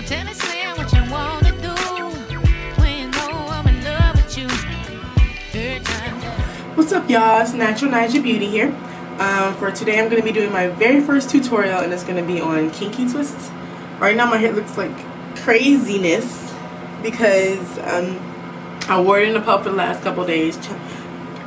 tell me, Slim, what you wanna do when you know I'm in love with you. Third time. What's up, y'all? It's naturalNaijabeauty here. For today, I'm going to be doing my very first tutorial, and it's going to be on kinky twists. Right now, my hair looks like craziness because I wore it in a puff for the last couple days,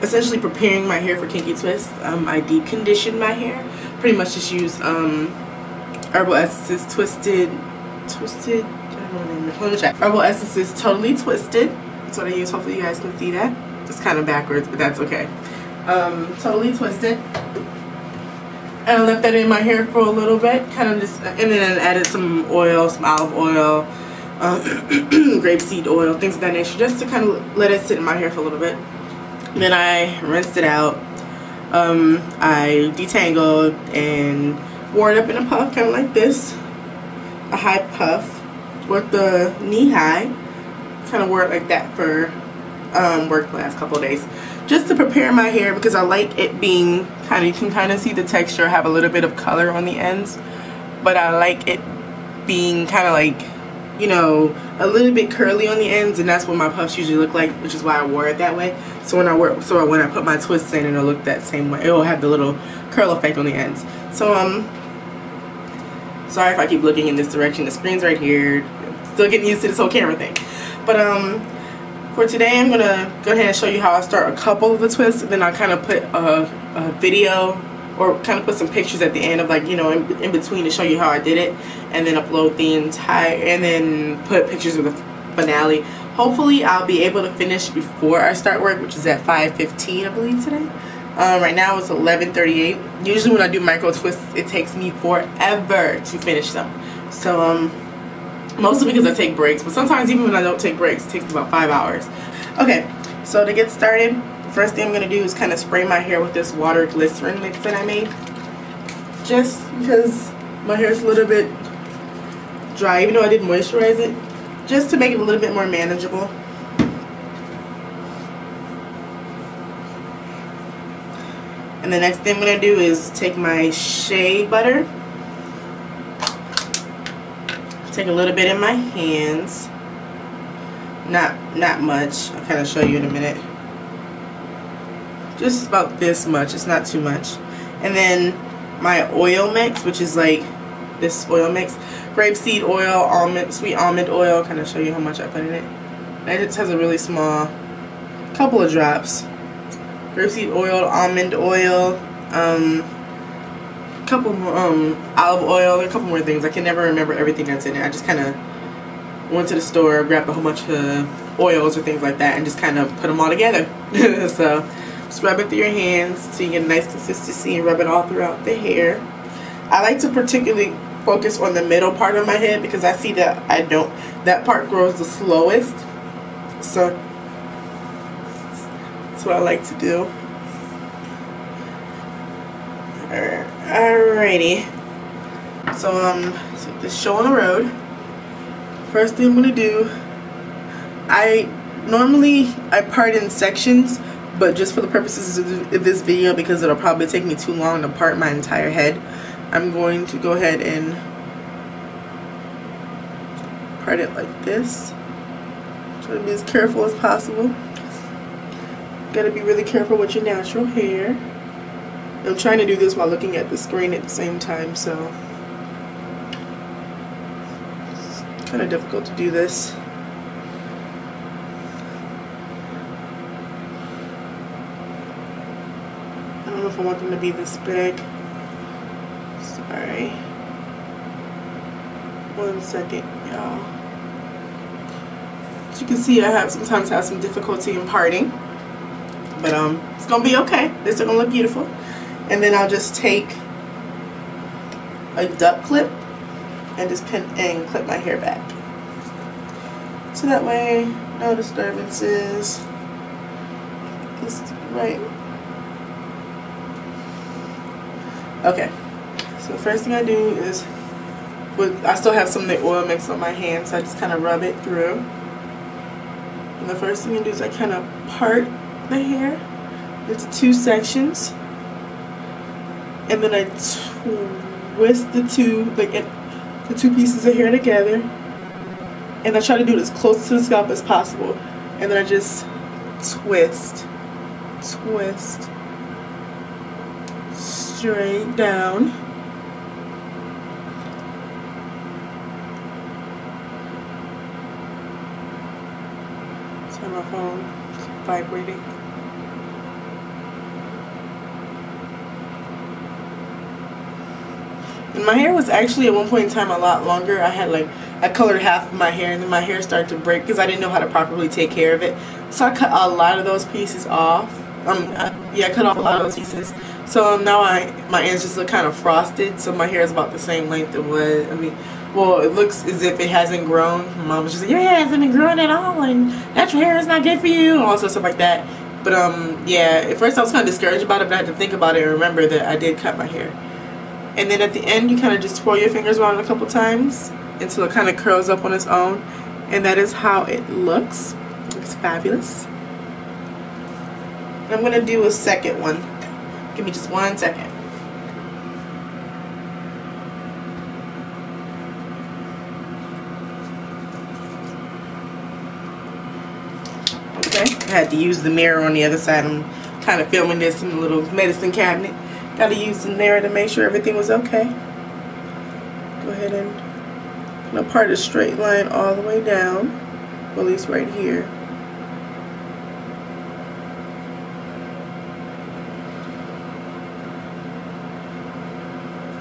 essentially preparing my hair for kinky twists. I deep conditioned my hair. Pretty much just used Herbal Essences Twisted. I don't know the name. Let me check. Herbal Essences Totally Twisted. That's what I use. Hopefully, you guys can see that. It's kind of backwards, but that's okay. Totally Twisted. And I left that in my hair for a little bit, kind of just, and then I added some oil, some olive oil, grapeseed oil, things of that nature, just to kind of let it sit in my hair for a little bit. Then I rinsed it out. I detangled and wore it up in a puff, kind of like this, a high puff with the knee high. Kind of wore it like that for work the last couple of days, just to prepare my hair, because I like it being kind of, you can kind of see the texture, have a little bit of color on the ends, but I like it being kind of like, you know, a little bit curly on the ends, and that's what my puffs usually look like, which is why I wore it that way. So when I put my twists in, it'll look that same way. It'll have the little curl effect on the ends. So sorry if I keep looking in this direction. The screen's right here. Still getting used to this whole camera thing. But for today, I'm gonna go ahead and show you how I start a couple of the twists, and then I'll kind of put a video or kind of put some pictures at the end of, like, you know, in between to show you how I did it, and then upload the entire, and then put pictures of the finale. Hopefully I'll be able to finish before I start work, which is at 5:15, I believe, today. Right now it's 11:38. Usually when I do micro twists, it takes me forever to finish them. So mostly because I take breaks, but sometimes even when I don't take breaks, it takes about 5 hours. Okay, so to get started, the first thing I'm going to do is kind of spray my hair with this water glycerin mix that I made. Just because my hair is a little bit dry, even though I did moisturize it, just to make it a little bit more manageable. And the next thing I'm going to do is take my shea butter, take a little bit in my hands, not much, I'll kind of show you in a minute, just about this much, it's not too much. And then my oil mix, which is like this oil mix, grapeseed oil, sweet almond oil, kind of show you how much I put in it. And it just has a really small couple of drops. Grapeseed oil, almond oil, couple more olive oil, a couple more things. I can never remember everything that's in it. I just kind of went to the store, grabbed a whole bunch of oils or things like that, and just kind of put them all together. So just rub it through your hands so you get a nice consistency, and rub it all throughout the hair. I like to particularly focus on the middle part of my head because I see that that part grows the slowest. So that's what I like to do. Alrighty, so this show on the road. First thing I'm gonna do, I part in sections, but just for the purposes of this video, because it'll probably take me too long to part my entire head, I'm going to go ahead and part it like this. Try to be as careful as possible. Gotta be really careful with your natural hair. I'm trying to do this while looking at the screen at the same time, so it's kind of difficult to do this. I don't know if I want them to be this big. Sorry. 1 second, y'all. As you can see, I sometimes have some difficulty in parting, but it's gonna be okay. This is gonna look beautiful. And then I'll just take a duck clip and just pin and clip my hair back. So that way, no disturbances. Just right. Okay. So the first thing I do is, I still have some of the oil mix on my hand, so I just kind of rub it through. And the first thing I do is I kind of part the hair into 2 sections. And then I twist the two pieces of hair together. and I try to do it as close to the scalp as possible, and then I just twist straight down. Sorry, my phone vibrating. And my hair was actually at one point in time a lot longer. I colored half of my hair, and then my hair started to break because I didn't know how to properly take care of it. So I cut a lot of those pieces off. I cut off a lot of those pieces. So now my ends just look kind of frosted. So my hair is about the same length it was. Well, it looks as if it hasn't grown. My mom was just like, your hair hasn't been growing at all, and natural hair is not good for you, and all sorts of stuff like that. But yeah, at first I was kind of discouraged about it, but I had to think about it and remember that I did cut my hair. And then at the end, you kind of just twirl your fingers around a couple times until it kind of curls up on its own. And that is how it looks. It's fabulous. I'm going to do a second one. Give me just 1 second. Okay, I had to use the mirror on the other side. I'm kind of filming this in a little medicine cabinet. Got to use the mirror to make sure everything was okay. Go ahead and part a straight line all the way down, or at least right here.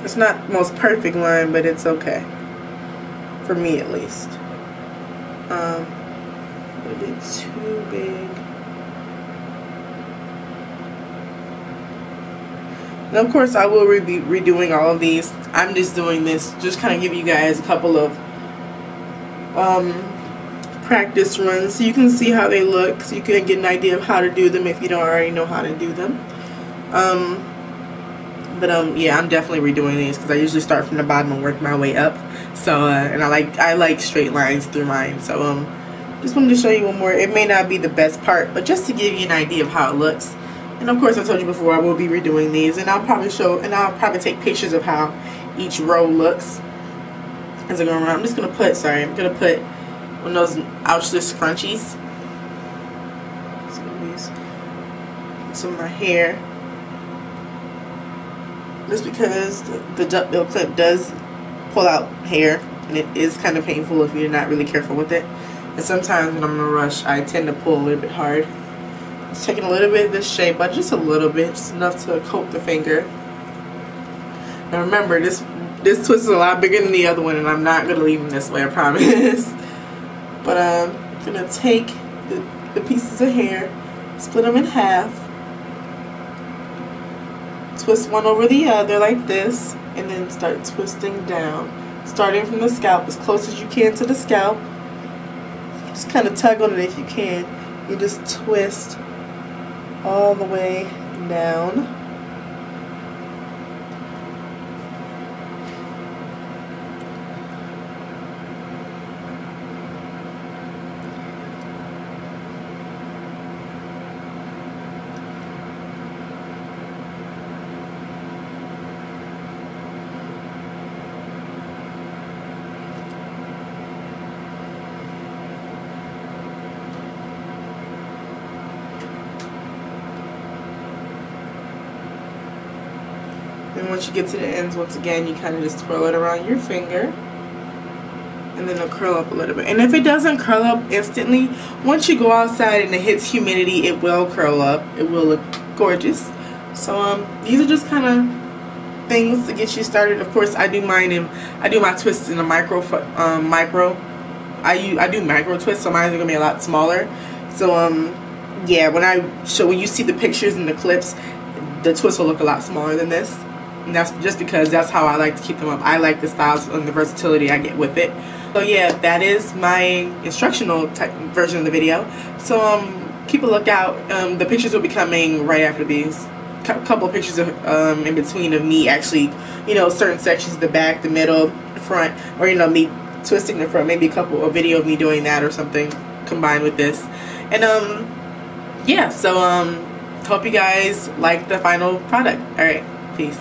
It's not the most perfect line, but it's okay. For me, at least. A little bit too big. And of course, I will be redoing all of these. I'm just doing this, just kind of give you guys a couple of practice runs so you can see how they look, so you can get an idea of how to do them if you don't already know how to do them. Yeah, I'm definitely redoing these because I usually start from the bottom and work my way up. So and I like straight lines through mine. So just wanted to show you one more. It may not be the best part, but just to give you an idea of how it looks. And of course, I told you before, I will be redoing these, and I'll probably take pictures of how each row looks as I go around. I'm just gonna put one of those ouchless scrunchies. So I'm gonna use some of my hair, just because the duckbill clip does pull out hair, and it is kind of painful if you're not really careful with it. And sometimes when I'm in a rush, I tend to pull a little bit hard. Just taking a little bit of this shape, but just a little bit, just enough to coat the finger. Now remember, this twist is a lot bigger than the other one, and I'm not going to leave them this way, I promise. But I'm going to take the pieces of hair, split them in half, twist one over the other like this, and then start twisting down. Starting from the scalp, as close as you can to the scalp. Just kind of tug on it if you can. You just twist all the way down. And once you get to the ends, once again, you kind of just twirl it around your finger. And then it'll curl up a little bit. And if it doesn't curl up instantly, once you go outside and it hits humidity, it will curl up. It will look gorgeous. So these are just kind of things to get you started. Of course, I do mine and I do my twists in a micro. I do micro twists, so mine is gonna be a lot smaller. So yeah, when you see the pictures and the clips, the twist will look a lot smaller than this. And that's just because that's how I like to keep them up. I like the styles and the versatility I get with it. So yeah, that is my instructional type version of the video. So keep a lookout. The pictures will be coming right after these. Couple of pictures of in between of me actually, certain sections, the back, the middle, the front, or me twisting the front. Maybe a video of me doing that or something combined with this. And yeah, so hope you guys like the final product. All right, peace.